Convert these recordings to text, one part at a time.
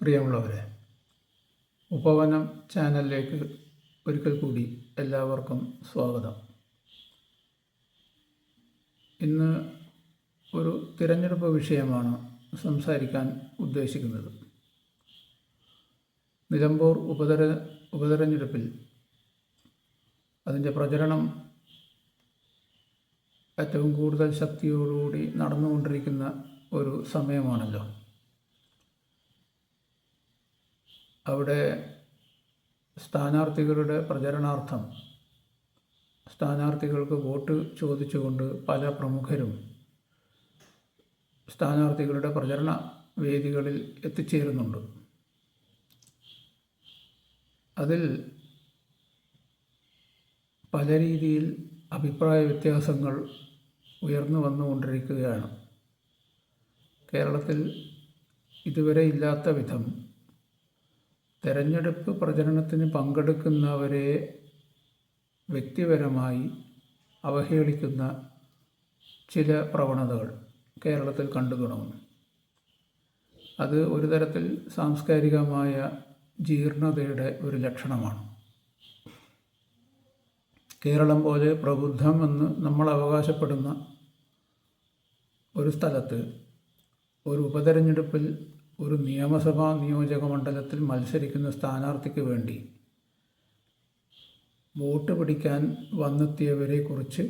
പ്രിയമുള്ളവരെ, ഉപവനം ചാനലിലേക്ക് ഒരിക്കൽ കൂടി എല്ലാവർക്കും സ്വാഗതം. ഇന്ന് ഒരു തിരഞ്ഞെടുപ്പ് വിഷയമാണ് സംസാരിക്കാൻ ഉദ്ദേശിക്കുന്നത്. നിലമ്പൂർ ഉപതെരഞ്ഞെടുപ്പിൽ അതിൻ്റെ പ്രചരണം ഏറ്റവും കൂടുതൽ ശക്തിയോടുകൂടി നടന്നുകൊണ്ടിരിക്കുന്ന ഒരു സമയമാണല്ലോ. അവിടെ സ്ഥാനാർത്ഥികളുടെ പ്രചരണാർത്ഥം സ്ഥാനാർത്ഥികൾക്ക് വോട്ട് ചോദിച്ചുകൊണ്ട് പല പ്രമുഖരും സ്ഥാനാർത്ഥികളുടെ പ്രചരണ വേദികളിൽ എത്തിച്ചേരുന്നുണ്ട്. അതിൽ പല രീതിയിൽ അഭിപ്രായ വ്യത്യാസങ്ങൾ ഉയർന്നു വന്നുകൊണ്ടിരിക്കുകയാണ്. കേരളത്തിൽ ഇതുവരെ ഇല്ലാത്ത വിധം തെരഞ്ഞെടുപ്പ് പ്രചരണത്തിന് പങ്കെടുക്കുന്നവരെ വ്യക്തിപരമായി അവഹേളിക്കുന്ന ചില പ്രവണതകൾ കേരളത്തിൽ കണ്ടു തുടങ്ങുന്നു. അത് ഒരു തരത്തിൽ സാംസ്കാരികമായ ജീർണതയുടെ ഒരു ലക്ഷണമാണ്. കേരളം പോലെ പ്രബുദ്ധമെന്ന് നമ്മൾ അവകാശപ്പെടുന്ന ഒരു സ്ഥലത്ത് ഒരു ഉപതെരഞ്ഞെടുപ്പിൽ ഒരു നിയമസഭാ നിയോജക മണ്ഡലത്തിൽ മത്സരിക്കുന്ന സ്ഥാനാർത്ഥിക്ക് വേണ്ടി വോട്ട് പിടിക്കാൻ വന്നെത്തിയവരെക്കുറിച്ച്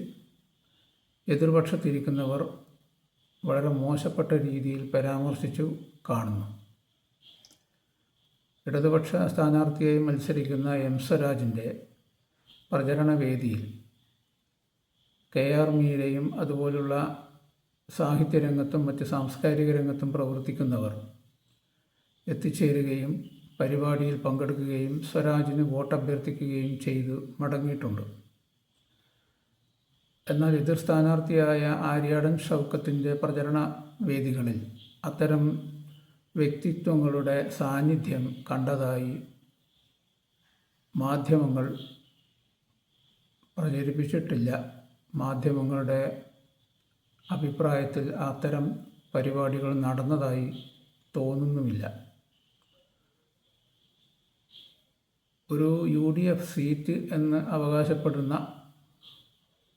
എതിർപക്ഷത്തിരിക്കുന്നവർ വളരെ മോശപ്പെട്ട രീതിയിൽ പരാമർശിച്ചു കാണുന്നു. ഇടതുപക്ഷ സ്ഥാനാർത്ഥിയായി മത്സരിക്കുന്ന എം സ്വരാജിൻ്റെ പ്രചരണ വേദിയിൽ KR മീരയും അതുപോലുള്ള സാഹിത്യരംഗത്തും മറ്റ് സാംസ്കാരിക രംഗത്തും പ്രവർത്തിക്കുന്നവർ എത്തിച്ചേരുകയും പരിപാടിയിൽ പങ്കെടുക്കുകയും സ്വരാജിന് വോട്ട് അഭ്യർത്ഥിക്കുകയും ചെയ്തു മടങ്ങിയിട്ടുണ്ട്. എന്നാൽ എതിർ സ്ഥാനാർത്ഥിയായ ആര്യാടൻ ഷൗക്കത്തിൻ്റെ പ്രചരണ വേദികളിൽ അത്തരം വ്യക്തിത്വങ്ങളുടെ സാന്നിധ്യം കണ്ടതായി മാധ്യമങ്ങൾ പ്രചരിപ്പിച്ചിട്ടില്ല. മാധ്യമങ്ങളുടെ അഭിപ്രായത്തിൽ അത്തരം പരിപാടികൾ നടന്നതായി തോന്നുന്നുമില്ല. ഒരു UDF സീറ്റ് എന്ന് അവകാശപ്പെടുന്ന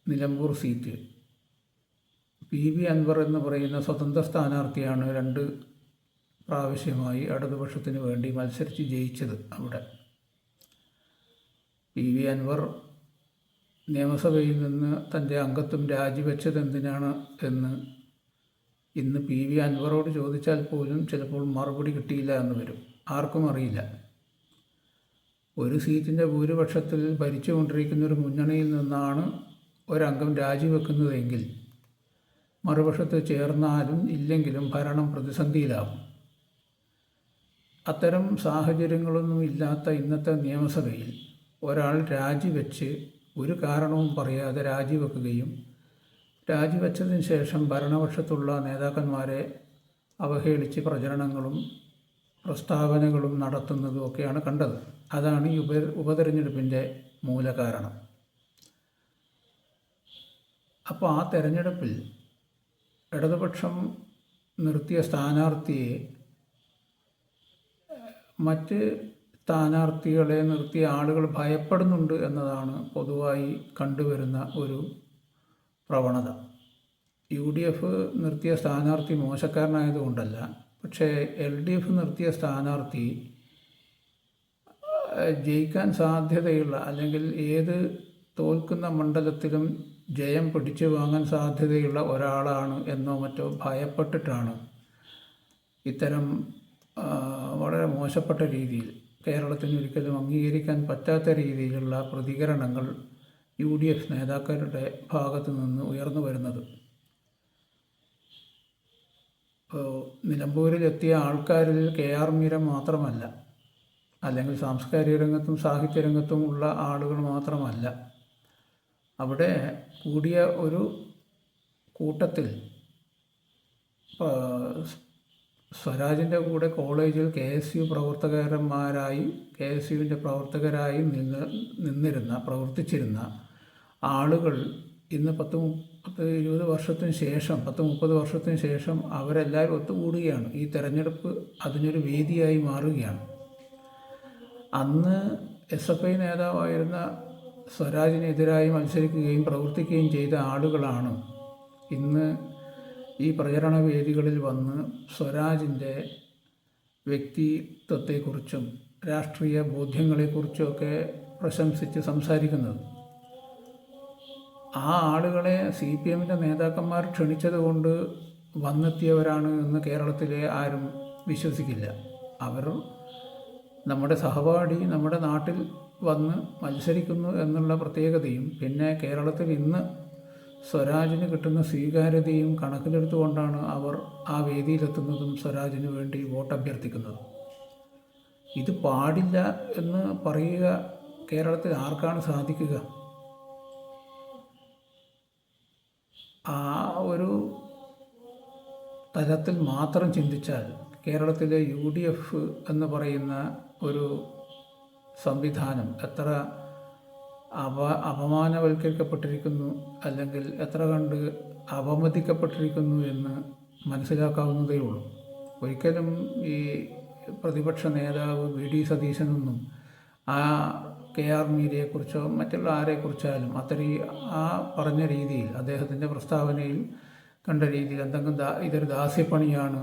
നിലമ്പൂർ സീറ്റ് PV അൻവർ എന്ന് പറയുന്ന സ്വതന്ത്ര സ്ഥാനാർത്ഥിയാണ് 2 പ്രാവശ്യമായി ഇടതുപക്ഷത്തിന് വേണ്ടി മത്സരിച്ച് ജയിച്ചത്. അവിടെ PV അൻവർ നിയമസഭയിൽ നിന്ന് തൻ്റെ അംഗത്വം രാജിവെച്ചത് എന്തിനാണ് എന്ന് ഇന്ന് PV അൻവറോട് ചോദിച്ചാൽ പോലും ചിലപ്പോൾ മറുപടി കിട്ടിയില്ല എന്ന് വരും. ആർക്കും അറിയില്ല. ഒരു സീറ്റിൻ്റെ ഭൂരിപക്ഷത്തിൽ ഭരിച്ചുകൊണ്ടിരിക്കുന്ന ഒരു മുന്നണിയിൽ നിന്നാണ് ഒരംഗം രാജിവെക്കുന്നതെങ്കിൽ മറുപക്ഷത്ത് ചേർന്നാലും ഇല്ലെങ്കിലും ഭരണം പ്രതിസന്ധിയിലാവും. അത്തരം സാഹചര്യങ്ങളൊന്നും ഇല്ലാത്ത ഇന്നത്തെ നിയമസഭയിൽ ഒരാൾ രാജിവെച്ച് ഒരു കാരണവും പറയാതെ രാജിവെക്കുകയും രാജിവെച്ചതിന് ശേഷം ഭരണപക്ഷത്തുള്ള നേതാക്കന്മാരെ അവഹേളിച്ച് പ്രചരണങ്ങളും പ്രസ്താവനകളും നടത്തുന്നതും ഒക്കെയാണ് കണ്ടത്. അതാണ് ഈ ഉപതെരഞ്ഞെടുപ്പിൻ്റെ മൂലകാരണം. അപ്പോൾ ആ തെരഞ്ഞെടുപ്പിൽ ഇടതുപക്ഷം നിർത്തിയ സ്ഥാനാർത്ഥിയെ മറ്റ് സ്ഥാനാർത്ഥികളെ നിർത്തിയ ആളുകൾ ഭയപ്പെടുന്നുണ്ട് എന്നതാണ് പൊതുവായി കണ്ടുവരുന്ന ഒരു പ്രവണത. UDF നിർത്തിയ സ്ഥാനാർത്ഥി മോശക്കാരനായതുകൊണ്ടല്ല, പക്ഷേ LDF നിർത്തിയ സ്ഥാനാർത്ഥി ജയിക്കാൻ സാധ്യതയുള്ള അല്ലെങ്കിൽ ഏത് തോൽക്കുന്ന മണ്ഡലത്തിലും ജയം പിടിച്ചു വാങ്ങാൻ സാധ്യതയുള്ള ഒരാളാണ് എന്നോ മറ്റോ ഭയപ്പെട്ടിട്ടാണ് ഇത്തരം വളരെ മോശപ്പെട്ട രീതിയിൽ കേരളത്തിന് ഒരിക്കലും അംഗീകരിക്കാൻ പറ്റാത്ത രീതിയിലുള്ള പ്രതികരണങ്ങൾ UDF നേതാക്കളുടെ ഭാഗത്തു നിന്ന് ഉയർന്നു വരുന്നത്. നിലമ്പൂരിലെത്തിയ ആൾക്കാരിൽ KR മീര മാത്രമല്ല, അല്ലെങ്കിൽ സാംസ്കാരിക രംഗത്തും സാഹിത്യരംഗത്തും ഉള്ള ആളുകൾ മാത്രമല്ല, അവിടെ കൂടിയ ഒരു കൂട്ടത്തിൽ സ്വരാജിൻ്റെ കൂടെ കോളേജിൽ KSU പ്രവർത്തകന്മാരായി KSUവിൻ്റെ പ്രവർത്തകരായി പ്രവർത്തിച്ചിരുന്ന ആളുകൾ ഇന്ന് 10-20 വർഷത്തിന് ശേഷം 10-30 വർഷത്തിന് ശേഷം അവരെല്ലാവരും ഒത്തുകൂടുകയാണ്. ഈ തെരഞ്ഞെടുപ്പ് അതിനൊരു വേദിയായി മാറുകയാണ്. അന്ന് SFI നേതാവായിരുന്ന സ്വരാജിനെതിരായി മത്സരിക്കുകയും പ്രവർത്തിക്കുകയും ചെയ്ത ആളുകളാണ് ഇന്ന് ഈ പ്രചരണ വേദികളിൽ വന്ന് സ്വരാജിൻ്റെ വ്യക്തിത്വത്തെക്കുറിച്ചും രാഷ്ട്രീയ ബോധ്യങ്ങളെക്കുറിച്ചുമൊക്കെ പ്രശംസിച്ച് സംസാരിക്കുന്നത്. ആ ആളുകളെ CPMൻ്റെ നേതാക്കന്മാർ ക്ഷണിച്ചതുകൊണ്ട് വന്നെത്തിയവരാണ് എന്ന് കേരളത്തിലെ ആരും വിശ്വസിക്കില്ല. അവർ നമ്മുടെ സഹപാഠി നമ്മുടെ നാട്ടിൽ വന്ന് മത്സരിക്കുന്നു എന്നുള്ള പ്രത്യേകതയും പിന്നെ കേരളത്തിൽ ഇന്ന് സ്വരാജിന് കിട്ടുന്ന സ്വീകാര്യതയും കണക്കിലെടുത്തുകൊണ്ടാണ് അവർ ആ വേദിയിലെത്തുന്നതും സ്വരാജിന് വേണ്ടി വോട്ട് അഭ്യർത്ഥിക്കുന്നതും. ഇത് പാടില്ല എന്ന് പറയുക കേരളത്തിൽ ആർക്കാണ് സാധിക്കുക? ആ ഒരു തലത്തിൽ മാത്രം ചിന്തിച്ചാൽ കേരളത്തിലെ UDF എന്ന് പറയുന്ന ഒരു സംവിധാനം എത്ര അപമാനവൽക്കരിക്കപ്പെട്ടിരിക്കുന്നു, അല്ലെങ്കിൽ എത്ര കണ്ട് അപമതിക്കപ്പെട്ടിരിക്കുന്നു എന്ന് മനസ്സിലാക്കാവുന്നതേ ഉള്ളൂ. ഒരിക്കലും ഈ പ്രതിപക്ഷ നേതാവ് VD സതീശനൊന്നും ആ KR മീരയെക്കുറിച്ചോ മറ്റുള്ള ആരെക്കുറിച്ചാലും ആ പറഞ്ഞ രീതിയിൽ അദ്ദേഹത്തിൻ്റെ പ്രസ്താവനയിൽ കണ്ട രീതിയിൽ ഇതൊരു ദാസ്യപ്പണിയാണ്,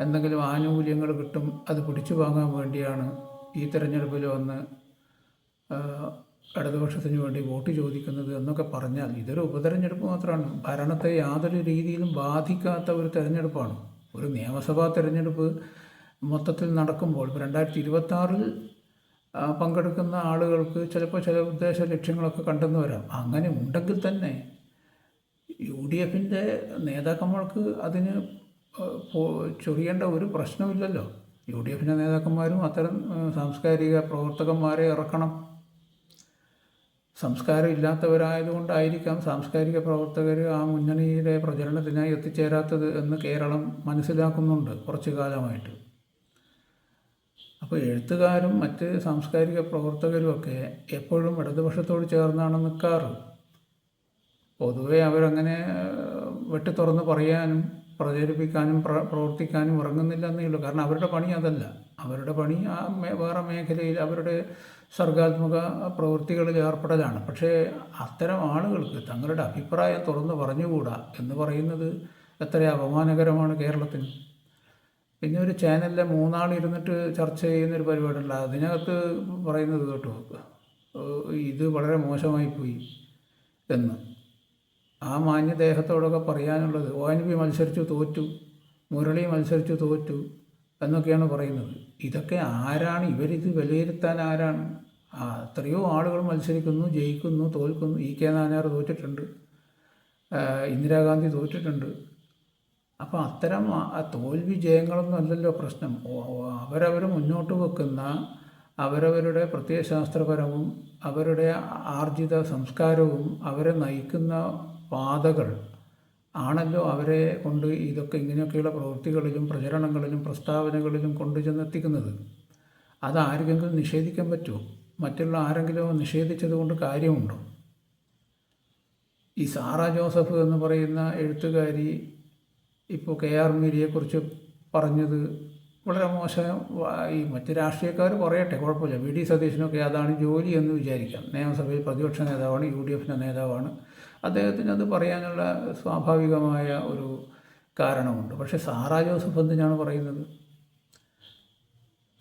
എന്തെങ്കിലും ആനുകൂല്യങ്ങൾ കിട്ടും, അത് പിടിച്ചു വാങ്ങാൻ വേണ്ടിയാണ് ഈ തെരഞ്ഞെടുപ്പിൽ വന്ന് ഇടതുപക്ഷത്തിന് വേണ്ടി വോട്ട് ചോദിക്കുന്നത് എന്നൊക്കെ പറഞ്ഞാൽ ഇതൊരു ഉപതെരഞ്ഞെടുപ്പ് മാത്രമാണ്. ഭരണത്തെ യാതൊരു രീതിയിലും ബാധിക്കാത്ത ഒരു തെരഞ്ഞെടുപ്പാണ്. ഒരു നിയമസഭാ തെരഞ്ഞെടുപ്പ് മൊത്തത്തിൽ നടക്കുമ്പോൾ 2026 പങ്കെടുക്കുന്ന ആളുകൾക്ക് ചിലപ്പോൾ ചില ഉദ്ദേശ ലക്ഷ്യങ്ങളൊക്കെ കണ്ടെന്ന് വരാം. അങ്ങനെ ഉണ്ടെങ്കിൽ തന്നെ UDFൻ്റെ നേതാക്കന്മാർക്ക് അതിന് ചൊറിയേണ്ട ഒരു പ്രശ്നമില്ലല്ലോ. UDFൻ്റെ നേതാക്കന്മാരും അത്തരം സാംസ്കാരിക പ്രവർത്തകന്മാരെ ഇറക്കണം. സംസ്കാരം ഇല്ലാത്തവരായതുകൊണ്ടായിരിക്കാം സാംസ്കാരിക പ്രവർത്തകർ ആ മുന്നണിയുടെ പ്രചരണത്തിനായി എത്തിച്ചേരാത്തത് എന്ന് കേരളം മനസ്സിലാക്കുന്നുണ്ട് കുറച്ചു കാലമായിട്ട്. അപ്പോൾ എഴുത്തുകാരും മറ്റ് സാംസ്കാരിക പ്രവർത്തകരുമൊക്കെ എപ്പോഴും ഇടതുപക്ഷത്തോട് ചേർന്നാണ് നിൽക്കാറ്. പൊതുവെ അവരങ്ങനെ വെട്ടിത്തുറന്ന് പറയാനും പ്രചരിപ്പിക്കാനും പ്രവർത്തിക്കാനും ഇറങ്ങുന്നില്ല എന്നേ ഉള്ളൂ. കാരണം അവരുടെ പണി അതല്ല. അവരുടെ പണി വേറെ മേഖലയിൽ അവരുടെ സർഗാത്മക പ്രവൃത്തികളിൽ ഏർപ്പെടലാണ്. പക്ഷേ അത്തരം ആളുകൾക്ക് തങ്ങളുടെ അഭിപ്രായം തുറന്ന് പറഞ്ഞുകൂടാ എന്ന് പറയുന്നത് എത്ര അപമാനകരമാണ് കേരളത്തിന്. പിന്നെ ഒരു ചാനലിലെ 3 ആൾ ഇരുന്നിട്ട് ചർച്ച ചെയ്യുന്നൊരു പരിപാടിയുണ്ട്. അതിനകത്ത് പറയുന്നത് കേട്ടു, ഇത് വളരെ മോശമായിപ്പോയി എന്ന്. ആ മാന്യദേഹത്തോടൊക്കെ പറയാനുള്ളത് ONV മത്സരിച്ചു തോറ്റു, മുരളി മത്സരിച്ചു തോറ്റു എന്നൊക്കെയാണ് പറയുന്നത്. ഇതൊക്കെ ആരാണ്? ഇവരിത് വിലയിരുത്താൻ ആരാണ്? എത്രയോ ആളുകൾ മത്സരിക്കുന്നു, ജയിക്കുന്നു, തോൽക്കുന്നു. EK നായനാർ തോറ്റിട്ടുണ്ട്, ഇന്ദിരാഗാന്ധി തോറ്റിട്ടുണ്ട്. അപ്പോൾ അത്തരം തോൽവി ജയങ്ങളൊന്നും അല്ലല്ലോ പ്രശ്നം. അവരവർ മുന്നോട്ട് വെക്കുന്ന അവരവരുടെ പ്രത്യയശാസ്ത്രപരവും അവരുടെ ആർജിത സംസ്കാരവും അവരെ നയിക്കുന്ന പാതകൾ ആണല്ലോ അവരെ കൊണ്ട് ഇതൊക്കെ ഇങ്ങനെയൊക്കെയുള്ള പ്രവൃത്തികളിലും പ്രചരണങ്ങളിലും പ്രസ്താവനകളിലും കൊണ്ടുചെന്നെത്തിക്കുന്നത്. അതാർക്കെങ്കിലും നിഷേധിക്കാൻ പറ്റുമോ? മറ്റുള്ള ആരെങ്കിലും നിഷേധിച്ചത് കൊണ്ട് കാര്യമുണ്ടോ? ഈ സാറ ജോസഫ് എന്ന് പറയുന്ന എഴുത്തുകാരി ഇപ്പോൾ KR മീരയെക്കുറിച്ച് പറഞ്ഞത് വളരെ മോശം. ഈ മറ്റ് രാഷ്ട്രീയക്കാർ പറയട്ടെ, കുഴപ്പമില്ല. VD സതീശനൊക്കെ അതാണ് ജോലി എന്ന് വിചാരിക്കാം. നിയമസഭയിൽ പ്രതിപക്ഷ നേതാവാണ്, UDFൻ്റെ നേതാവാണ്. അദ്ദേഹത്തിന് അത് പറയാനുള്ള സ്വാഭാവികമായ ഒരു കാരണമുണ്ട്. പക്ഷേ സാറ ജോസഫ് എന്തിനാണ് പറയുന്നത്?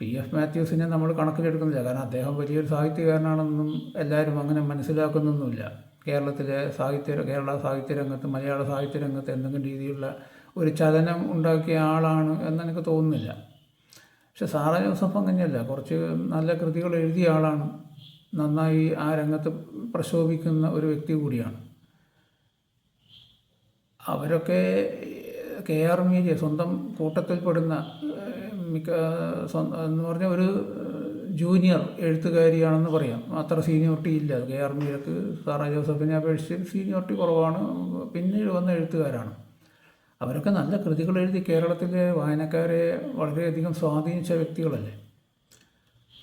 PF മാത്യൂസിനെ നമ്മൾ കണക്കിലെടുക്കുന്നില്ല. കാരണം അദ്ദേഹം വലിയൊരു സാഹിത്യകാരനാണെന്നും എല്ലാവരും അങ്ങനെ മനസ്സിലാക്കുന്നൊന്നുമില്ല. കേരള സാഹിത്യരംഗത്ത് മലയാള സാഹിത്യരംഗത്ത് എന്തെങ്കിലും രീതിയിലുള്ള ഒരു ചലനം ഉണ്ടാക്കിയ ആളാണ് എന്നെനിക്ക് തോന്നുന്നില്ല. പക്ഷെ സാറ ജോസഫ് അങ്ങനെയല്ല. കുറച്ച് നല്ല കൃതികൾ എഴുതിയ ആളാണ്. നന്നായി ആ രംഗത്ത് പ്രശോഭിക്കുന്ന ഒരു വ്യക്തി കൂടിയാണ്. അവരൊക്കെ KR മീര സ്വന്തം കൂട്ടത്തിൽപ്പെടുന്ന എന്ന് പറഞ്ഞ ഒരു ജൂനിയർ എഴുത്തുകാരിയാണെന്ന് പറയാം. അത്ര സീനിയോറിറ്റി ഇല്ല KR മീരക്ക്. സാറ ജോസഫിനെ അപേക്ഷിച്ച് സീനിയോറിറ്റി കുറവാണ്. പിന്നീട് വന്ന എഴുത്തുകാരാണ്. അവരൊക്കെ നല്ല കൃതികൾ എഴുതി കേരളത്തിലെ വായനക്കാരെ വളരെയധികം സ്വാധീനിച്ച വ്യക്തികളല്ലേ.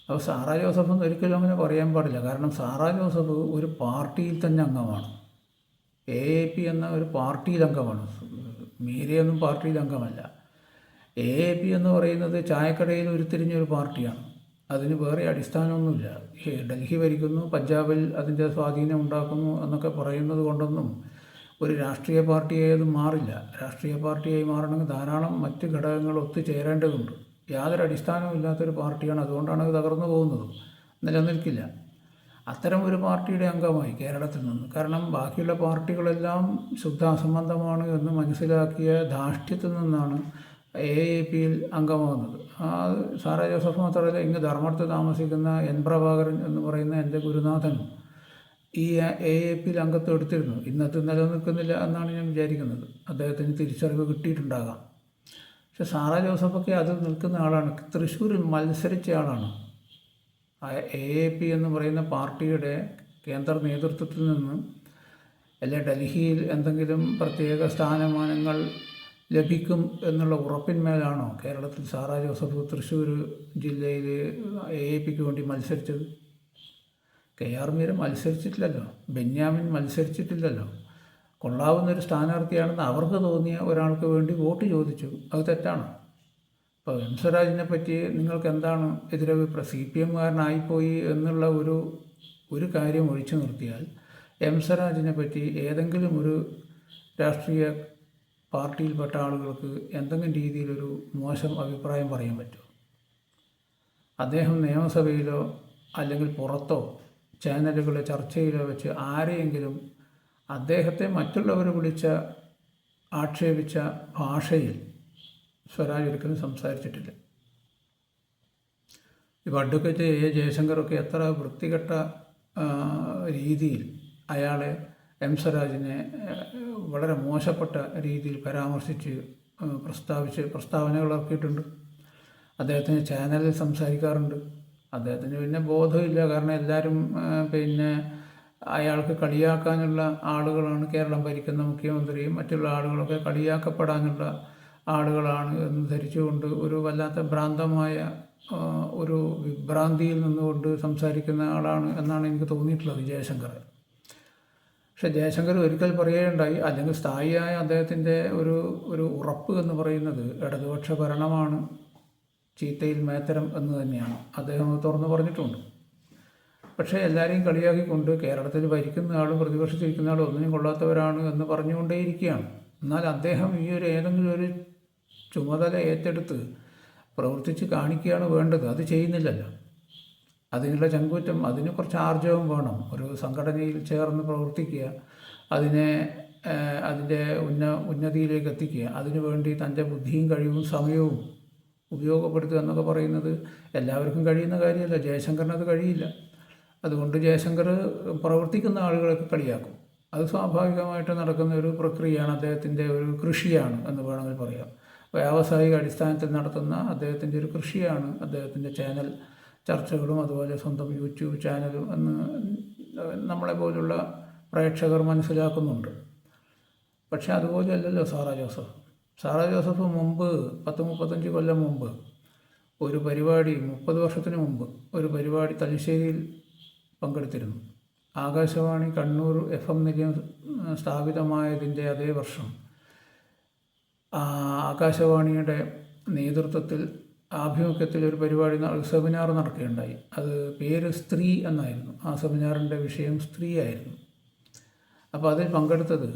അപ്പോൾ സാറ ജോസഫ് എന്ന് ഒരിക്കലും അങ്ങനെ പറയാൻ പാടില്ല. കാരണം സാറ ജോസഫ് ഒരു പാർട്ടിയിൽ തന്നെ അംഗമാണ്. AAP എന്ന ഒരു പാർട്ടിയിൽ അംഗമാണ്. മീരയൊന്നും പാർട്ടിയിൽ അംഗമല്ല. AAP എന്ന് പറയുന്നത് ചായക്കടയിൽ ഉരുത്തിരിഞ്ഞൊരു പാർട്ടിയാണ്. അതിന് വേറെ അടിസ്ഥാനമൊന്നുമില്ല. ഡൽഹി ഭരിക്കുന്നു, പഞ്ചാബിൽ അതിൻ്റെ സ്വാധീനം ഉണ്ടാക്കുന്നു എന്നൊക്കെ പറയുന്നത് കൊണ്ടൊന്നും ഒരു രാഷ്ട്രീയ പാർട്ടിയായി അത് മാറില്ല. രാഷ്ട്രീയ പാർട്ടിയായി മാറണമെങ്കിൽ ധാരാളം മറ്റ് ഘടകങ്ങൾ ഒത്തുചേരേണ്ടതുണ്ട്. യാതൊരു അടിസ്ഥാനവും ഇല്ലാത്തൊരു പാർട്ടിയാണ്. അതുകൊണ്ടാണ് അത് തകർന്നു പോകുന്നത്, നിലനിൽക്കില്ല. അത്തരം ഒരു പാർട്ടിയുടെ അംഗമായി കേരളത്തിൽ നിന്ന്. കാരണം ബാക്കിയുള്ള പാർട്ടികളെല്ലാം ശുദ്ധ അസംബന്ധമാണ് എന്ന് മനസ്സിലാക്കിയ ധാർഷ്ട്യത്തിൽ നിന്നാണ് AAPയിൽ അംഗമാകുന്നത്. സാറാ ജോസഫ് മാത്രമല്ല, ഇങ്ങ് ധർമ്മടത്ത് താമസിക്കുന്ന N. പ്രഭാകരൻ എന്ന് പറയുന്ന എൻ്റെ ഗുരുനാഥനും ഈ AAPയിൽ അംഗത്വം എടുത്തിരുന്നു. ഇന്നത്തെ നിലനിൽക്കുന്നില്ല എന്നാണ് ഞാൻ വിചാരിക്കുന്നത്. അദ്ദേഹത്തിന് തിരിച്ചറിവ് കിട്ടിയിട്ടുണ്ടാകാം. പക്ഷെ സാറാ ജോസഫൊക്കെ അതിൽ നിൽക്കുന്ന ആളാണ്. തൃശ്ശൂരിൽ മത്സരിച്ച ആളാണ്. AAP എന്ന് പറയുന്ന പാർട്ടിയുടെ കേന്ദ്ര നേതൃത്വത്തിൽ നിന്ന് അല്ലെ ഡൽഹിയിൽ എന്തെങ്കിലും പ്രത്യേക സ്ഥാനമാനങ്ങൾ ലഭിക്കും എന്നുള്ള ഉറപ്പിന്മേലാണോ കേരളത്തിൽ സാറാ ജോസഫ് തൃശ്ശൂർ ജില്ലയിൽ AAPക്ക് വേണ്ടി മത്സരിച്ചത്? KR മീര മത്സരിച്ചിട്ടില്ലല്ലോ, ബെന്യാമിൻ മത്സരിച്ചിട്ടില്ലല്ലോ. കൊള്ളാവുന്നൊരു സ്ഥാനാർത്ഥിയാണെന്ന് അവർക്ക് തോന്നിയ ഒരാൾക്ക് വേണ്ടി വോട്ട് ചോദിച്ചു. അത് തെറ്റാണ്. ഇപ്പോൾ എം സ്വരാജിനെ പറ്റി നിങ്ങൾക്ക് എന്താണ് എതിരഭിപ്രായം? CPMകാരനായിപ്പോയി എന്നുള്ള ഒരു കാര്യം ഒഴിച്ചു നിർത്തിയാൽ എം സ്വരാജിനെ പറ്റി ഏതെങ്കിലും ഒരു രാഷ്ട്രീയ പാർട്ടിയിൽപ്പെട്ട ആളുകൾക്ക് എന്തെങ്കിലും രീതിയിലൊരു മോശം അഭിപ്രായം പറയാൻ പറ്റുമോ? അദ്ദേഹം നിയമസഭയിലോ അല്ലെങ്കിൽ പുറത്തോ ചാനലുകളെ ചർച്ചയിലോ വെച്ച് ആരെയെങ്കിലും അദ്ദേഹത്തെ മറ്റുള്ളവർ ആക്ഷേപിച്ച ഭാഷയിൽ സ്വരാജ് ഒരിക്കലും സംസാരിച്ചിട്ടില്ല. ഇപ്പോൾ അഡ്വക്കേറ്റ് A. ജയശങ്കറൊക്കെ എത്ര വൃത്തികെട്ട രീതിയിൽ അയാളെ എം സ്വരാജിനെ വളരെ മോശപ്പെട്ട രീതിയിൽ പരാമർശിച്ച് പ്രസ്താവനകൾ ഇറക്കിയിട്ടുണ്ട്. അദ്ദേഹത്തിന് ചാനലിൽ സംസാരിക്കാറുണ്ട്. അദ്ദേഹത്തിന് പിന്നെ ബോധമില്ല. കാരണം എല്ലാവരും അയാൾക്ക് കളിയാക്കാനുള്ള ആളുകളാണ്. കേരളം ഭരിക്കുന്ന മുഖ്യമന്ത്രിയും മറ്റുള്ള ആളുകളൊക്കെ കളിയാക്കപ്പെടാനുള്ള ആളുകളാണ് എന്ന് ധരിച്ചുകൊണ്ട് ഒരു വല്ലാത്ത ഭ്രാന്തമായ ഒരു വിഭ്രാന്തിയിൽ നിന്നുകൊണ്ട് സംസാരിക്കുന്ന ആളാണ് എന്നാണ് എനിക്ക് തോന്നിയിട്ടുള്ളത് ജയശങ്കർ. പക്ഷേ ജയശങ്കർ ഒരിക്കൽ പറയുകയുണ്ടായി, അല്ലെങ്കിൽ സ്ഥായിയായ അദ്ദേഹത്തിൻ്റെ ഒരു ഉറപ്പ് എന്ന് പറയുന്നത് ഇടതുപക്ഷ ഭരണമാണ് ചീത്തയിൽ മേത്തരം എന്ന് തന്നെയാണ്. അദ്ദേഹം തുറന്നു പറഞ്ഞിട്ടുണ്ട്. പക്ഷേ എല്ലാവരെയും കളിയാക്കിക്കൊണ്ട് കേരളത്തിൽ ഭരിക്കുന്ന ആളും പ്രതിപക്ഷത്തിരിക്കുന്ന ആളും ഒന്നിനും കൊള്ളാത്തവരാണ് എന്ന് പറഞ്ഞുകൊണ്ടേയിരിക്കുകയാണ്. എന്നാൽ അദ്ദേഹം ഏതെങ്കിലും ഒരു ചുമതല ഏറ്റെടുത്ത് പ്രവർത്തിച്ച് കാണിക്കുകയാണ് വേണ്ടത്. അത് ചെയ്യുന്നില്ലല്ലോ. അതിനുള്ള ചങ്കൂറ്റം, അതിന് കുറച്ച് ആർജവം വേണം. ഒരു സംഘടനയിൽ ചേർന്ന് പ്രവർത്തിക്കുക, അതിൻ്റെ ഉന്നതിയിലേക്ക് എത്തിക്കുക, അതിനുവേണ്ടി തൻ്റെ ബുദ്ധിയും കഴിവും സമയവും ഉപയോഗപ്പെടുത്തുക എന്നൊക്കെ പറയുന്നത് എല്ലാവർക്കും കഴിയുന്ന കാര്യമല്ല. ജയശങ്കറിനത് കഴിയില്ല. അതുകൊണ്ട് ജയശങ്കർ പ്രവർത്തിക്കുന്ന ആളുകളൊക്കെ കളിയാക്കും. അത് സ്വാഭാവികമായിട്ട് നടക്കുന്ന ഒരു പ്രക്രിയയാണ്. അദ്ദേഹത്തിൻ്റെ ഒരു കൃഷിയാണ് എന്ന് വേണമെങ്കിൽ പറയാം. വ്യാവസായിക അടിസ്ഥാനത്തിൽ നടത്തുന്ന അദ്ദേഹത്തിൻ്റെ ഒരു കൃഷിയാണ് അദ്ദേഹത്തിൻ്റെ ചാനൽ ചർച്ചകളും അതുപോലെ സ്വന്തം യൂട്യൂബ് ചാനലും എന്ന് നമ്മളെപ്പോലുള്ള പ്രേക്ഷകർ മനസ്സിലാക്കുന്നുണ്ട്. പക്ഷേ അതുപോലെയല്ലല്ലോ സാറാ ജോസഫ്. സാറാ ജോസഫ് മുമ്പ് 10-35 കൊല്ലം മുമ്പ് ഒരു പരിപാടി, 30 വർഷത്തിന് മുമ്പ് ഒരു പരിപാടി തലശ്ശേരിയിൽ പങ്കെടുത്തിരുന്നു. ആകാശവാണി കണ്ണൂർ FM നിലയം സ്ഥാപിതമായതിൻ്റെ അതേ വർഷം ആകാശവാണിയുടെ നേതൃത്വത്തിൽ ആഭിമുഖ്യത്തിൽ ഒരു പരിപാടി, സെമിനാർ നടക്കുകയുണ്ടായി. അത് പേര് സ്ത്രീ എന്നായിരുന്നു. ആ സെമിനാറിൻ്റെ വിഷയം സ്ത്രീ ആയിരുന്നു. അപ്പോൾ അതിൽ പങ്കെടുത്തത്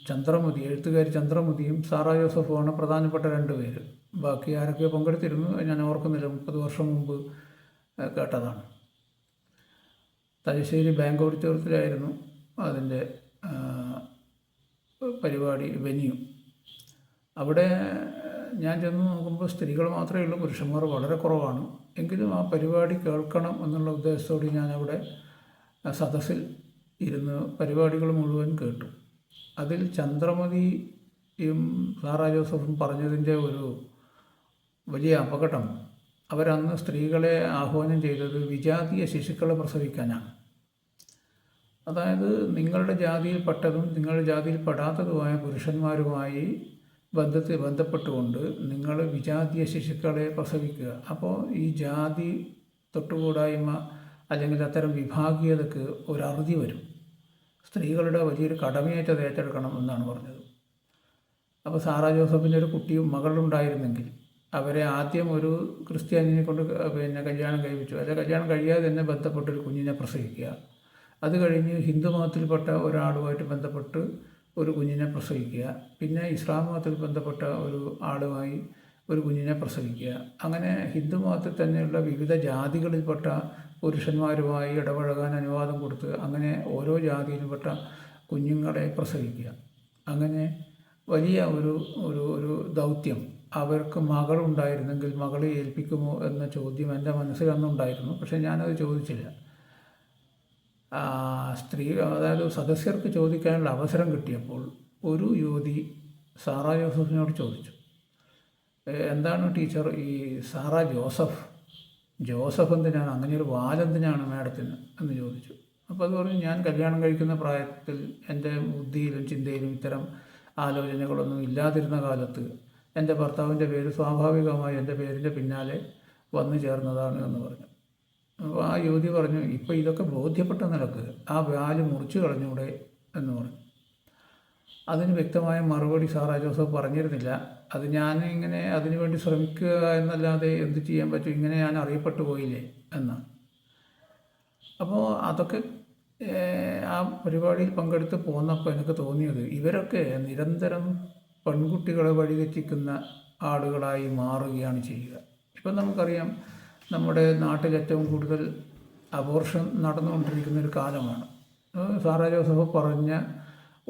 ചന്ദ്രമതി, എഴുത്തുകാരി ചന്ദ്രമതിയും സാറാ ജോസഫുമാണ് പ്രധാനപ്പെട്ട 2 പേര്. ബാക്കി ആരൊക്കെ പങ്കെടുത്തിരുന്നു ഞാൻ ഓർക്കുന്നില്ല. 30 വർഷം മുമ്പ് കേട്ടതാണ്. തലശ്ശേരി ബാങ്ക് ഓഡിറ്റോറിയത്തിലായിരുന്നു അതിൻ്റെ പരിപാടി വെന്യൂ. അവിടെ ഞാൻ ചെന്ന് നോക്കുമ്പോൾ സ്ത്രീകൾ മാത്രമേ ഉള്ളൂ, പുരുഷന്മാർ വളരെ കുറവാണ്. എങ്കിലും ആ പരിപാടി കേൾക്കണം എന്നുള്ള ഉദ്ദേശത്തോടെ ഞാനവിടെ സദസ്സിൽ ഇരുന്ന് പരിപാടികൾ മുഴുവൻ കേട്ടു. അതിൽ ചന്ദ്രമതിയും സാറാ ജോസഫും പറഞ്ഞതിൻ്റെ ഒരു വലിയ അപകടം, അവരന്ന് സ്ത്രീകളെ ആഹ്വാനം ചെയ്തത് വിജാതീയ ശിശുക്കളെ പ്രസവിക്കാനാണ്. അതായത് നിങ്ങളുടെ ജാതിയിൽപ്പെട്ടതും നിങ്ങളുടെ ജാതിയിൽപ്പെടാത്തതുമായ പുരുഷന്മാരുമായി ബന്ധപ്പെട്ടുകൊണ്ട് നിങ്ങൾ വിജാതീയ ശിശുക്കളെ പ്രസവിക്കുക. അപ്പോൾ ഈ ജാതി തൊട്ടുകൂടായ്മ അല്ലെങ്കിൽ അത്തരം വിഭാഗീയതയ്ക്ക് ഒരറുതി വരും. സ്ത്രീകളുടെ വലിയൊരു കടമയേറ്റത് ഏറ്റെടുക്കണം എന്നാണ് പറഞ്ഞത്. അപ്പോൾ സാറാ ജോസഫിൻ്റെ ഒരു കുട്ടിയും മകളുണ്ടായിരുന്നെങ്കിൽ അവരെ ആദ്യം ഒരു ക്രിസ്ത്യാനിനെ കൊണ്ട് കല്യാണം കഴിപ്പിച്ചു. അല്ലെ കല്യാണം കഴിയാതെ തന്നെ ബന്ധപ്പെട്ടൊരു കുഞ്ഞിനെ പ്രസവിക്കുക. അത് കഴിഞ്ഞ് ഹിന്ദു മതത്തിൽപ്പെട്ട ഒരാളുമായിട്ട് ബന്ധപ്പെട്ട് ഒരു കുഞ്ഞിനെ പ്രസവിക്കുക. പിന്നെ ഇസ്ലാം മതത്തിൽ ബന്ധപ്പെട്ട ഒരു ആളുമായി ഒരു കുഞ്ഞിനെ പ്രസവിക്കുക. അങ്ങനെ ഹിന്ദു മതത്തിൽ തന്നെയുള്ള വിവിധ ജാതികളിൽപ്പെട്ട പുരുഷന്മാരുമായി ഇടപഴകാൻ അനുവാദം കൊടുത്ത് അങ്ങനെ ഓരോ ജാതിയിൽപ്പെട്ട കുഞ്ഞുങ്ങളെ പ്രസവിക്കുക. അങ്ങനെ വലിയ ഒരു ഒരു ഒരു ദൗത്യം. അവർക്ക് മകളുണ്ടായിരുന്നെങ്കിൽ മകളെ ഏൽപ്പിക്കുമോ എന്ന ചോദ്യം എൻ്റെ മനസ്സിൽ അന്നുണ്ടായിരുന്നു. പക്ഷേ ഞാനത് ചോദിച്ചില്ല. സ്ത്രീ, അതായത് സദസ്യർക്ക് ചോദിക്കാനുള്ള അവസരം കിട്ടിയപ്പോൾ ഒരു യുവതി സാറാ ജോസഫിനോട് ചോദിച്ചു, എന്താണ് ടീച്ചർ ഈ സാറാ ജോസഫ് എന്തിനാണ്, അങ്ങനെ ഒരു വാലെന്തിനാണ് മാഡത്തിന് എന്ന് ചോദിച്ചു. അപ്പോൾ അത് പറഞ്ഞു, ഞാൻ കല്യാണം കഴിക്കുന്ന പ്രായത്തിൽ എൻ്റെ ബുദ്ധിയിലും ചിന്തയിലും ഇത്തരം ആലോചനകളൊന്നും ഇല്ലാതിരുന്ന കാലത്ത് എൻ്റെ ഭർത്താവിൻ്റെ പേര് സ്വാഭാവികമായി എൻ്റെ പേരിൻ്റെ പിന്നാലെ വന്നു ചേർന്നതാണ് എന്ന് പറഞ്ഞു. അപ്പോൾ ആ യുവതി പറഞ്ഞു, ഇപ്പോൾ ഇതൊക്കെ ബോധ്യപ്പെട്ട നിലക്ക് ആ വാല് മുറിച്ചു കളഞ്ഞൂടെ എന്ന് പറഞ്ഞു. അതിന് വ്യക്തമായ മറുപടി സാറാ ജോസഫ് പറഞ്ഞിരുന്നില്ല. അത് ഞാൻ ഇങ്ങനെ അതിനു വേണ്ടി ശ്രമിക്കുക എന്നല്ലാതെ എന്ത് ചെയ്യാൻ പറ്റും, ഇങ്ങനെ ഞാൻ അറിയപ്പെട്ടു പോയില്ലേ എന്നാണ്. അപ്പോൾ അതൊക്കെ ആ പരിപാടിയിൽ പങ്കെടുത്ത് പോന്നപ്പോൾ എനിക്ക് തോന്നിയത്, ഇവരൊക്കെ നിരന്തരം പെൺകുട്ടികളെ വഴിതെറ്റിക്കുന്ന ആളുകളായി മാറുകയാണ് ചെയ്യുക. ഇപ്പം നമുക്കറിയാം, നമ്മുടെ നാട്ടിൽ ഏറ്റവും കൂടുതൽ അബോർഷൻ നടന്നുകൊണ്ടിരിക്കുന്ന ഒരു കാലമാണ്. സാറാ ജോസഫ് പറഞ്ഞ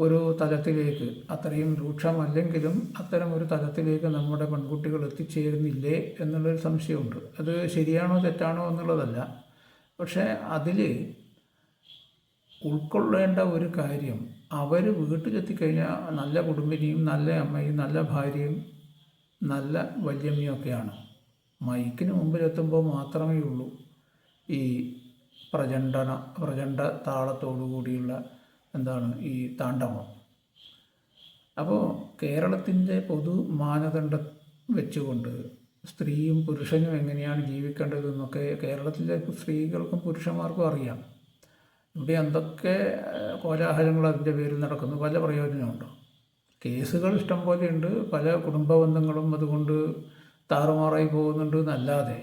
ഒരു തലത്തിലേക്ക്, അത്രയും രൂക്ഷമല്ലെങ്കിലും അത്തരം ഒരു തലത്തിലേക്ക് നമ്മുടെ പെൺകുട്ടികൾ എത്തിച്ചേരുന്നില്ലേ എന്നുള്ളൊരു സംശയമുണ്ട്. അത് ശരിയാണോ തെറ്റാണോ എന്നുള്ളതല്ല, പക്ഷേ അതിൽ ഉൾക്കൊള്ളേണ്ട ഒരു കാര്യം, അവർ വീട്ടിലെത്തിക്കഴിഞ്ഞാൽ നല്ല കുടുംബിനിയും നല്ല അമ്മയും നല്ല ഭാര്യയും നല്ല വല്യമ്മയൊക്കെയാണ്. മൈക്കിന് മുമ്പിലെത്തുമ്പോൾ മാത്രമേ ഉള്ളൂ ഈ പ്രചണ്ഡ താളത്തോടു കൂടിയുള്ള ഈ താണ്ഡവം. അപ്പോൾ കേരളത്തിൻ്റെ പൊതു മാനദണ്ഡം വെച്ചുകൊണ്ട് സ്ത്രീയും പുരുഷനും എങ്ങനെയാണ് ജീവിക്കേണ്ടതെന്നൊക്കെ കേരളത്തിലെ സ്ത്രീകൾക്കും പുരുഷന്മാർക്കും അറിയാം. ഇവിടെ എന്തൊക്കെ കോലാഹലങ്ങൾ അതിൻ്റെ പേരിൽ നടക്കുന്നു, പല പ്രയോജനമുണ്ടോ. കേസുകൾ ഇഷ്ടം പോലെയുണ്ട്, പല കുടുംബ ബന്ധങ്ങളും അതുകൊണ്ട് താറുമാറായി പോകുന്നുണ്ട് എന്നല്ലാതെ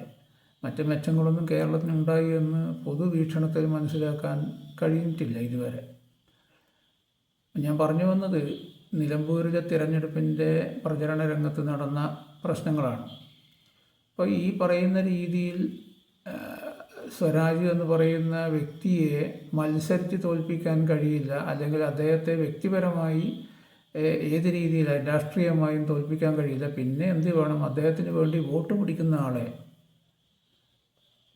മറ്റ് മെച്ചങ്ങളൊന്നും കേരളത്തിനുണ്ടായി എന്ന് പൊതുവീക്ഷണത്തിൽ മനസ്സിലാക്കാൻ കഴിഞ്ഞിട്ടില്ല ഇതുവരെ. ഞാൻ പറഞ്ഞു വന്നത് നിലമ്പൂരിലെ തിരഞ്ഞെടുപ്പിൻ്റെ പ്രചരണ രംഗത്ത് നടന്ന പ്രശ്നങ്ങളാണ്. അപ്പോൾ ഈ പറയുന്ന രീതിയിൽ സ്വരാജ് എന്ന് പറയുന്ന വ്യക്തിയെ മത്സരിച്ച് തോൽപ്പിക്കാൻ കഴിയില്ല, അല്ലെങ്കിൽ അദ്ദേഹത്തെ വ്യക്തിപരമായി ഏത് രീതിയിലായി രാഷ്ട്രീയമായും തോൽപ്പിക്കാൻ കഴിയില്ല. പിന്നെ എന്ത് വേണം, അദ്ദേഹത്തിന് വേണ്ടി വോട്ട് പിടിക്കുന്ന ആളെ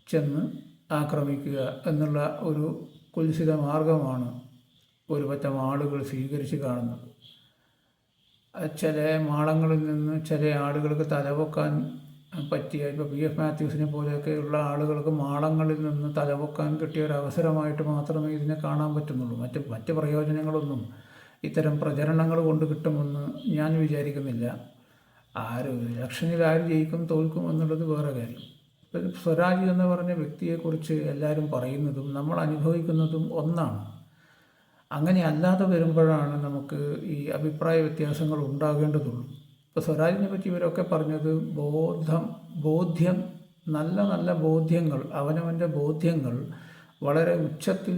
ചെന്ന് ആക്രമിക്കുക എന്നുള്ള ഒരു കുൽസിത മാർഗമാണ് ഒരു പറ്റം ആളുകൾ സ്വീകരിച്ച് കാണുന്നത്. ചില മാളങ്ങളിൽ നിന്ന് ചില ആളുകൾക്ക് തലപൊക്കാൻ പറ്റിയ, ഇപ്പോൾ PF മാത്യൂസിനെ പോലെയൊക്കെയുള്ള ആളുകൾക്ക് മാളങ്ങളിൽ നിന്ന് തലപൊക്കാൻ കിട്ടിയ ഒരു അവസരമായിട്ട് മാത്രമേ ഇതിനെ കാണാൻ പറ്റുന്നുള്ളൂ. മറ്റ് പ്രയോജനങ്ങളൊന്നും ഇത്തരം പ്രചരണങ്ങൾ കൊണ്ട് കിട്ടുമെന്ന് ഞാൻ വിചാരിക്കുന്നില്ല. ഇലക്ഷനിൽ ആര് ജയിക്കും തോൽക്കും എന്നുള്ളത് വേറെ കാര്യം. ഇപ്പം സ്വരാജ് എന്ന് പറഞ്ഞ വ്യക്തിയെക്കുറിച്ച് എല്ലാവരും പറയുന്നതും നമ്മൾ അനുഭവിക്കുന്നതും ഒന്നാണ്. അങ്ങനെ അല്ലാതെ വരുമ്പോഴാണ് നമുക്ക് ഈ അഭിപ്രായ വ്യത്യാസങ്ങൾ ഉണ്ടാകേണ്ടതുള്ളൂ. ഇപ്പോൾ സ്വരാജിനെ പറ്റി ഇവരൊക്കെ പറഞ്ഞത് ബോധ്യം, നല്ല നല്ല ബോധ്യങ്ങൾ, അവനവൻ്റെ ബോധ്യങ്ങൾ വളരെ ഉച്ചത്തിൽ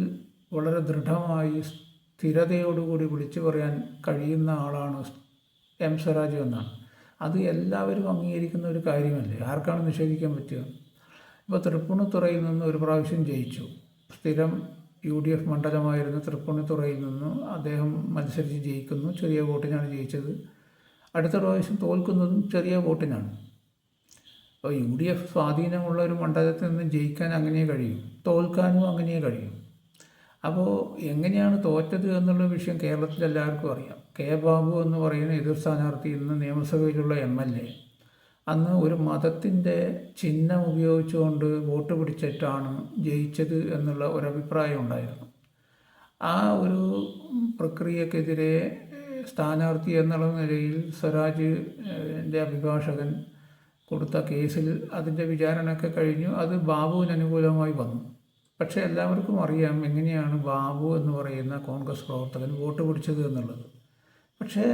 വളരെ ദൃഢമായി സ്ഥിരതയോടുകൂടി വിളിച്ചു പറയാൻ കഴിയുന്ന ആളാണ് സ്വരാജ് എന്നാണ്. അത് എല്ലാവരും അംഗീകരിക്കുന്ന ഒരു കാര്യമല്ലേ, ആർക്കാണ് നിഷേധിക്കാൻ പറ്റുക? ഇപ്പോൾ തൃപ്പൂണിത്തുറയിൽ നിന്ന് ഒരു പ്രാവശ്യം ജയിച്ചു, സ്ഥിരം UDF മണ്ഡലമായിരുന്ന തൃപ്പൂണിത്തുറയിൽ നിന്ന് അദ്ദേഹം മത്സരിച്ച് ജയിക്കുന്നു, ചെറിയ വോട്ടിനാണ് ജയിച്ചത്. അടുത്ത പ്രാവശ്യം തോൽക്കുന്നതും ചെറിയ വോട്ടിനാണ്. അപ്പോൾ UDF സ്വാധീനമുള്ള ഒരു മണ്ഡലത്തിൽ നിന്ന് ജയിക്കാൻ അങ്ങനെ കഴിയും, തോൽക്കാനും അങ്ങനെ കഴിയും. അപ്പോൾ എങ്ങനെയാണ് തോറ്റത് എന്നുള്ള വിഷയം കേരളത്തിൽ എല്ലാവർക്കും അറിയാം. K. ബാബു എന്ന് പറയുന്ന എതിർ സ്ഥാനാർത്ഥി ഇന്ന് നിയമസഭയിലുള്ള MLA അന്ന് ഒരു മതത്തിൻ്റെ ചിഹ്നം ഉപയോഗിച്ചുകൊണ്ട് വോട്ട് പിടിച്ചിട്ടാണ് ജയിച്ചത് എന്നുള്ള ഒരഭിപ്രായം ഉണ്ടായിരുന്നു. ആ ഒരു പ്രക്രിയക്കെതിരെ സ്ഥാനാർത്ഥി എന്നുള്ള നിലയിൽ സ്വരാജിൻ്റെ അഭിഭാഷകൻ കൊടുത്ത കേസിൽ അതിൻ്റെ വിചാരണയൊക്കെ കഴിഞ്ഞു. അത് ബാബുവിന് അനുകൂലമായി വന്നു. പക്ഷേ എല്ലാവർക്കും അറിയാം എങ്ങനെയാണ് ബാബു എന്ന് പറയുന്ന കോൺഗ്രസ് പ്രവർത്തകൻ വോട്ട് പിടിച്ചത് എന്നുള്ളത്. പക്ഷേ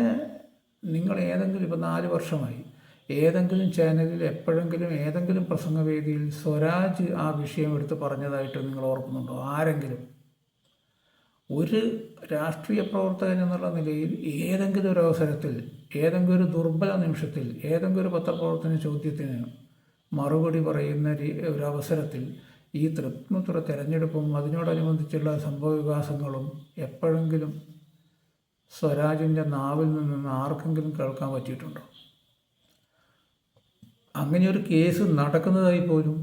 നിങ്ങൾ ഏതെങ്കിലും ഇപ്പോൾ 4 വർഷമായി ഏതെങ്കിലും ചാനലിൽ എപ്പോഴെങ്കിലും ഏതെങ്കിലും പ്രസംഗവേദിയിൽ സ്വരാജ് ആ വിഷയം എടുത്ത് പറഞ്ഞതായിട്ട് നിങ്ങൾ ഓർക്കുന്നുണ്ടോ? ആരെങ്കിലും? ഒരു രാഷ്ട്രീയ പ്രവർത്തകൻ എന്നുള്ള നിലയിൽ ഏതെങ്കിലും ഒരു അവസരത്തിൽ, ഏതെങ്കിലും ഒരു ദുർബല നിമിഷത്തിൽ, ഏതെങ്കിലും ഒരു പത്രപ്രവർത്തന ചോദ്യത്തിന് മറുപടി പറയുന്ന ഒരു അവസരത്തിൽ ഈ തൃപ്പൂണിത്തുറ തെരഞ്ഞെടുപ്പും അതിനോടനുബന്ധിച്ചുള്ള സംഭവവികാസങ്ങളും എപ്പോഴെങ്കിലും സ്വരാജിൻ്റെ നാവിൽ നിന്ന് ആർക്കെങ്കിലും കേൾക്കാൻ പറ്റിയിട്ടുണ്ടോ? അങ്ങനെയൊരു കേസ് നടക്കുന്നതായി പോലും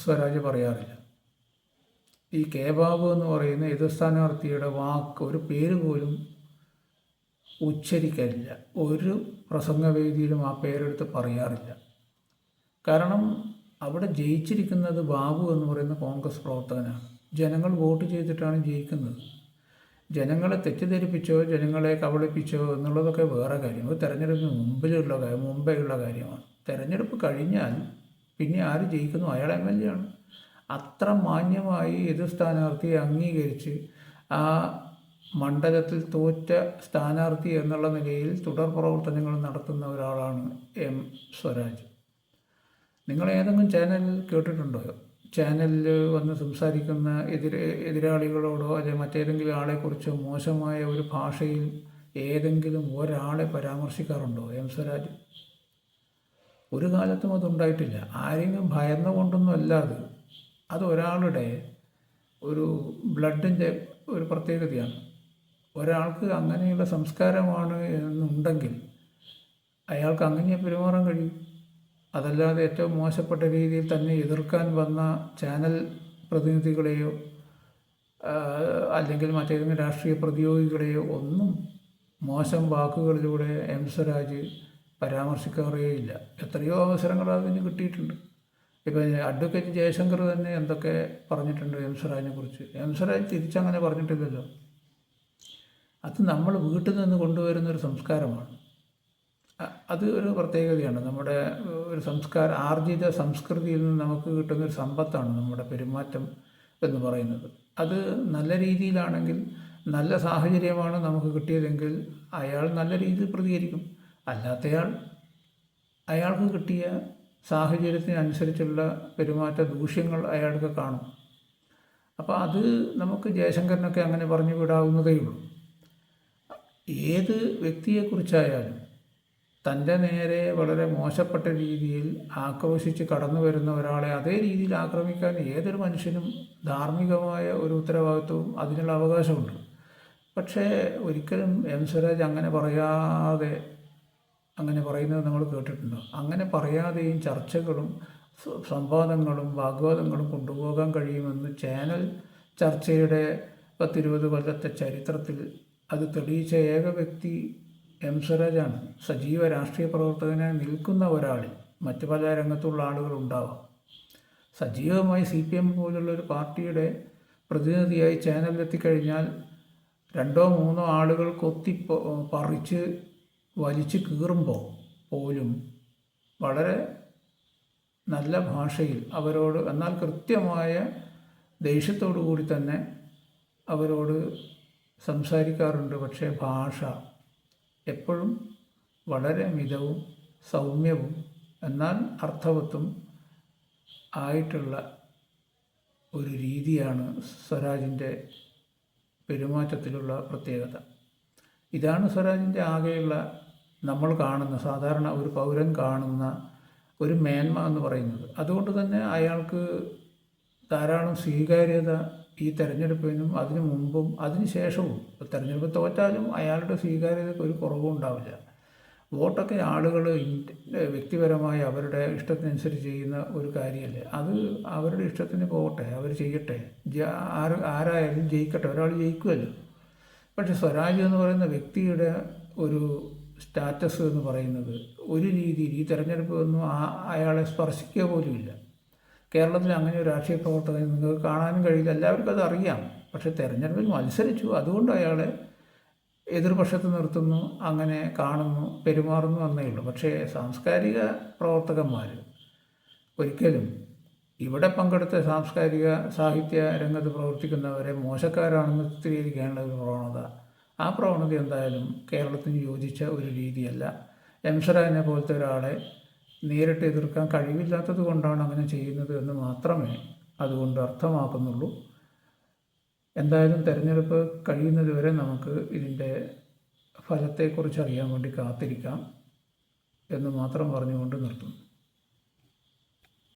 സ്വരാജ് പറയാറില്ല. ഈ കെ ബാബു എന്ന് പറയുന്ന എതിർ സ്ഥാനാർത്ഥിയുടെ വാക്ക്, ഒരു പേര് പോലും ഉച്ചരിക്കാറില്ല. ഒരു പ്രസംഗവേദിയിലും ആ പേരെടുത്ത് പറയാറില്ല. കാരണം അവിടെ ജയിച്ചിരിക്കുന്നത് ബാബു എന്ന് പറയുന്ന കോൺഗ്രസ് പ്രവർത്തകനാണ്. ജനങ്ങൾ വോട്ട് ചെയ്തിട്ടാണ് ജയിക്കുന്നത്. ജനങ്ങളെ തെറ്റിദ്ധരിപ്പിച്ചോ ജനങ്ങളെ കബളിപ്പിച്ചോ എന്നുള്ളതൊക്കെ വേറെ കാര്യം. അത് തെരഞ്ഞെടുപ്പിന് മുമ്പേ ഉള്ള കാര്യമാണ്. തെരഞ്ഞെടുപ്പ് കഴിഞ്ഞാൽ പിന്നെ ആര് ജയിക്കുന്നു അയാൾ MLA ആണ്. അത്ര മാന്യമായി എതിർ സ്ഥാനാർത്ഥിയെ അംഗീകരിച്ച് ആ മണ്ഡലത്തിൽ തോറ്റ സ്ഥാനാർത്ഥി എന്നുള്ള നിലയിൽ തുടർ പ്രവർത്തനങ്ങൾ നടത്തുന്ന ഒരാളാണ് സ്വരാജ്. നിങ്ങൾ ഏതെങ്കിലും ചാനലിൽ കേട്ടിട്ടുണ്ടോ? ചാനലിൽ വന്ന് സംസാരിക്കുന്ന എതിരാളികളോടോ അല്ലെങ്കിൽ മറ്റേതെങ്കിലും ആളെക്കുറിച്ചോ മോശമായ ഒരു ഭാഷയിൽ ഏതെങ്കിലും ഒരാളെ പരാമർശിക്കാറുണ്ടോ സ്വരാജ്? ഒരു കാലത്തും അതുണ്ടായിട്ടില്ല. ആരെങ്കിലും ഭയന്നുകൊണ്ടൊന്നും അല്ലാതെ. അത് ഒരാളുടെ ഒരു ബ്ലഡിൻ്റെ ഒരു പ്രത്യേകതയാണ്. ഒരാൾക്ക് അങ്ങനെയുള്ള സംസ്കാരമാണ് എന്നുണ്ടെങ്കിൽ അയാൾക്ക് അങ്ങനെ പെരുമാറാൻ കഴിയും. അതല്ലാതെ ഏറ്റവും മോശപ്പെട്ട രീതിയിൽ തന്നെ എതിർക്കാൻ വന്ന ചാനൽ പ്രതിനിധികളെയോ അല്ലെങ്കിൽ മറ്റേതെങ്കിലും രാഷ്ട്രീയ പ്രതിയോഗികളെയോ ഒന്നും മോശം വാക്കുകളിലൂടെ സ്വരാജ് പരാമർശിക്കാറേയില്ല. എത്രയോ അവസരങ്ങൾ അതിന് കിട്ടിയിട്ടുണ്ട്. ഇപ്പോൾ അഡ്വക്കേറ്റ് ജയശങ്കർ തന്നെ എന്തൊക്കെ പറഞ്ഞിട്ടുണ്ട് സ്വരാജിനെ കുറിച്ച്. സ്വരാജ് തിരിച്ചങ്ങനെ പറഞ്ഞിട്ടില്ലല്ലോ. അത് നമ്മൾ വീട്ടിൽ നിന്ന് കൊണ്ടുവരുന്നൊരു സംസ്കാരമാണ്. അത് ഒരു പ്രത്യേകതയാണ്. നമ്മുടെ ഒരു ആർജിത സംസ്കൃതിയിൽ നിന്ന് നമുക്ക് കിട്ടുന്നൊരു സമ്പത്താണ് നമ്മുടെ പെരുമാറ്റം എന്ന് പറയുന്നത്. അത് നല്ല രീതിയിലാണെങ്കിൽ, നല്ല സാഹചര്യമാണ് നമുക്ക് കിട്ടിയതെങ്കിൽ അയാൾ നല്ല രീതിയിൽ പ്രതികരിക്കും. അല്ലാത്തയാൾ അയാൾക്ക് കിട്ടിയ സാഹചര്യത്തിനനുസരിച്ചുള്ള പെരുമാറ്റ ദൂഷ്യങ്ങൾ അയാൾക്ക് കാണും. അപ്പോൾ അത് നമുക്ക് ജയശങ്കറിനൊക്കെ അങ്ങനെ പറഞ്ഞു വിടാവുന്നതേ ഉള്ളൂ. ഏത് വ്യക്തിയെക്കുറിച്ചായാലും തൻ്റെ നേരെ വളരെ മോശപ്പെട്ട രീതിയിൽ ആക്രോശിച്ച് കടന്നു വരുന്ന ഒരാളെ അതേ രീതിയിൽ ആക്രമിക്കാൻ ഏതൊരു മനുഷ്യനും ധാർമ്മികമായ ഒരു ഉത്തരവാദിത്വവും അതിനുള്ള അവകാശമുണ്ട്. പക്ഷേ ഒരിക്കലും സ്വരാജ് അങ്ങനെ പറയാതെ, അങ്ങനെ പറയുന്നത് നമ്മൾ കേട്ടിട്ടുണ്ടോ? അങ്ങനെ പറയാതെയും ചർച്ചകളും സംവാദങ്ങളും വാഗ്വാദങ്ങളും കൊണ്ടുപോകാൻ കഴിയുമെന്ന് ചാനൽ ചർച്ചയുടെ 10-20 കൊല്ലത്തെ ചരിത്രത്തിൽ അത് തെളിയിച്ച ഏക വ്യക്തി സ്വരാജാണ്. സജീവ രാഷ്ട്രീയ പ്രവർത്തകനായി നിൽക്കുന്ന ഒരാളിൽ മറ്റ് പല രംഗത്തുള്ള ആളുകളുണ്ടാവാം. സജീവമായി CPM പോലുള്ളൊരു പാർട്ടിയുടെ പ്രതിനിധിയായി ചാനലിലെത്തിക്കഴിഞ്ഞാൽ 2-3 ആളുകൾ പറിച്ച് വലിച്ച് കീറുമ്പോൾ പോലും വളരെ നല്ല ഭാഷയിൽ അവരോട്, എന്നാൽ കൃത്യമായ ദേഷ്യത്തോടു കൂടി തന്നെ അവരോട് സംസാരിക്കാറുണ്ട്. പക്ഷേ ഭാഷ എപ്പോഴും വളരെ മിതവും സൗമ്യവും എന്നാൽ അർത്ഥവത്തും ആയിട്ടുള്ള ഒരു രീതിയാണ് സ്വരാജിൻ്റെ പെരുമാറ്റത്തിലുള്ള പ്രത്യേകത. ഇതാണ് സ്വരാജിൻ്റെ ആകെയുള്ള നമ്മൾ കാണുന്ന, സാധാരണ ഒരു പൗരൻ കാണുന്ന ഒരു മേന്മ എന്ന് പറയുന്നത്. അതുകൊണ്ട് തന്നെ അയാൾക്ക് ധാരാളം സ്വീകാര്യത ഈ തെരഞ്ഞെടുപ്പിനും അതിനു മുമ്പും അതിന് ശേഷവും. തെരഞ്ഞെടുപ്പ് തോറ്റാലും അയാളുടെ സ്വീകാര്യതയ്ക്ക് ഒരു കുറവും ഉണ്ടാവില്ല. വോട്ടൊക്കെ ആളുകൾ വ്യക്തിപരമായി അവരുടെ ഇഷ്ടത്തിനനുസരിച്ച് ചെയ്യുന്ന ഒരു കാര്യമല്ലേ. അത് അവരുടെ ഇഷ്ടത്തിന് പോകട്ടെ, അവർ ചെയ്യട്ടെ, ആരായാലും ജയിക്കട്ടെ, ഒരാൾ ജയിക്കുമല്ലോ. പക്ഷെ സ്വരാജ് എന്ന് പറയുന്ന വ്യക്തിയുടെ ഒരു സ്റ്റാറ്റസ് എന്ന് പറയുന്നത് ഒരു രീതിയിൽ ഈ തെരഞ്ഞെടുപ്പ് ഒന്നും അയാളെ സ്പർശിക്കുക പോലുമില്ല. കേരളത്തിൽ അങ്ങനെ ഒരു രാഷ്ട്രീയ പ്രവർത്തകനെ നിങ്ങൾക്ക് കാണാനും കഴിയില്ല. എല്ലാവർക്കും അത് അറിയാം. പക്ഷേ തെരഞ്ഞെടുപ്പിൽ മത്സരിച്ചു, അതുകൊണ്ട് അയാളെ എതിർപക്ഷത്ത് നിർത്തുന്നു, അങ്ങനെ കാണുന്നു, പെരുമാറുന്നു എന്നേ ഉള്ളൂ. പക്ഷേ സാംസ്കാരിക പ്രവർത്തകന്മാർ ഒരിക്കലും ഇവിടെ പങ്കെടുത്ത സാംസ്കാരിക സാഹിത്യ രംഗത്ത് പ്രവർത്തിക്കുന്നവരെ മോശക്കാരാണെന്ന് ചിത്രീകരിക്കാനുള്ള ഒരു പ്രവണത ആ പ്രവണത എന്തായാലും കേരളത്തിന് യോജിച്ച ഒരു രീതിയല്ല. എംസറായിനെ പോലത്തെ ഒരാളെ നേരിട്ട് എതിർക്കാൻ കഴിവില്ലാത്തത് കൊണ്ടാണ് അങ്ങനെ ചെയ്യുന്നത് എന്ന് മാത്രമേ അതുകൊണ്ട് അർത്ഥമാക്കുന്നുള്ളൂ. എന്തായാലും തെരഞ്ഞെടുപ്പ് കഴിയുന്നത് വരെ നമുക്ക് ഇതിൻ്റെ ഫലത്തെക്കുറിച്ച് അറിയാൻ വേണ്ടി കാത്തിരിക്കാം എന്ന് മാത്രം പറഞ്ഞുകൊണ്ട് നിർത്തുന്നു.